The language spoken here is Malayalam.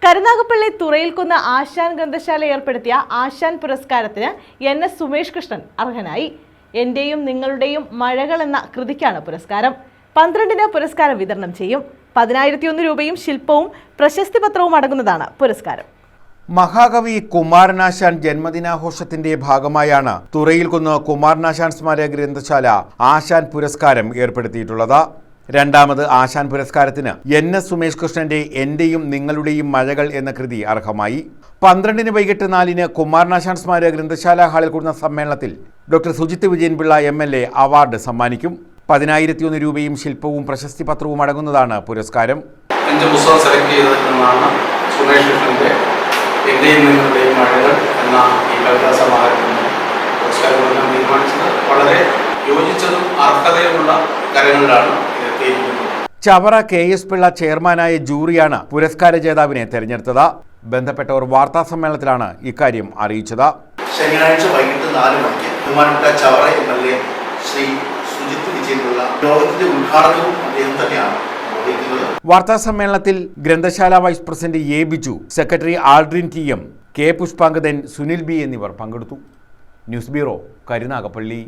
കരുനാഗപ്പള്ളി തുറയിൽക്കുന്ന് ആശാൻ ഗ്രന്ഥശാല ഏർപ്പെടുത്തിയ ആശാൻ പുരസ്കാരത്തിന് NS സുമേഷ് കൃഷ്ണൻ അർഹനായി. എന്റെയും നിങ്ങളുടെയും മഴകൾ എന്ന കൃതിക്കാണ് പുരസ്കാരം. 12-ന് പുരസ്കാരം വിതരണം ചെയ്യും. 10,001 രൂപയും ശില്പവും പ്രശസ്തി പത്രവും അടങ്ങുന്നതാണ് പുരസ്കാരം. മഹാകവി കുമാരനാശാൻ ജന്മദിനാഘോഷത്തിന്റെ ഭാഗമായാണ് തുറയിൽക്കുന്ന് കുമാരനാശാൻ സ്മാരക ഗ്രന്ഥശാല ആശാൻ പുരസ്കാരം ഏർപ്പെടുത്തിയിട്ടുള്ളത്. രണ്ടാമത് ആശാൻ പുരസ്കാരത്തിന് NS സുമേഷ് കൃഷ്ണന്റെ എന്റെയും നിങ്ങളുടെയും മഴകൾ എന്ന കൃതി അർഹമായി. 12-ന് വൈകിട്ട് 4-ന് കുമാരനാശാൻ സ്മാരക ഗ്രന്ഥശാല ഹാളിൽ കൂടുന്ന സമ്മേളനത്തിൽ doctor Sujith Vijayan Pillai MLA award സമ്മാനിക്കും. 10,001 രൂപയും ശില്പവും പ്രശസ്തി പത്രവും അടങ്ങുന്നതാണ് പുരസ്കാരം. 5 പുസ്തകം സെലക്ട് ചെയ്തതിനാണ് സുമേഷ് കൃഷ്ണന്റെ എന്റെയും നിങ്ങളുടെയും മഴകൾ എന്ന ഈ കവിതാ സമാഹാരത്തിന് പുരസ്കാരം കൊടുക്കാൻ തീരുമാനിച്ചത്. വളരെ യോജിച്ചതും അർഹതയുമുള്ള കാര്യങ്ങളിലാണ് എത്തിയിരിക്കുന്നത്. ചവറ KS പിള്ള ചെയർമാനായ ജൂറിയാണ് പുരസ്കാര ജേതാവിനെ തെരഞ്ഞെടുത്തത്. ബന്ധപ്പെട്ടവർ വാർത്താ സമ്മേളനത്തിലാണ് ഇക്കാര്യം അറിയിച്ചത്. ശനിയാഴ്ച വൈകിട്ട് 4 മണിക്ക് ബഹുമാനപ്പെട്ട ചവറ MLA ശ്രീ സുജിത് വിജയൻപിള്ള യോഗത്തിന്റെ ഉദ്ഘാടനവും അദ്ദേഹം തന്നെയാണ്. വാർത്താ സമ്മേളനത്തിൽ ഗ്രന്ഥശാല vice president A Biju, secretary Aldrin TM, K Pushpangadan, Sunil B എന്നിവർ പങ്കെടുത്തു. News bureau, Karunagappally.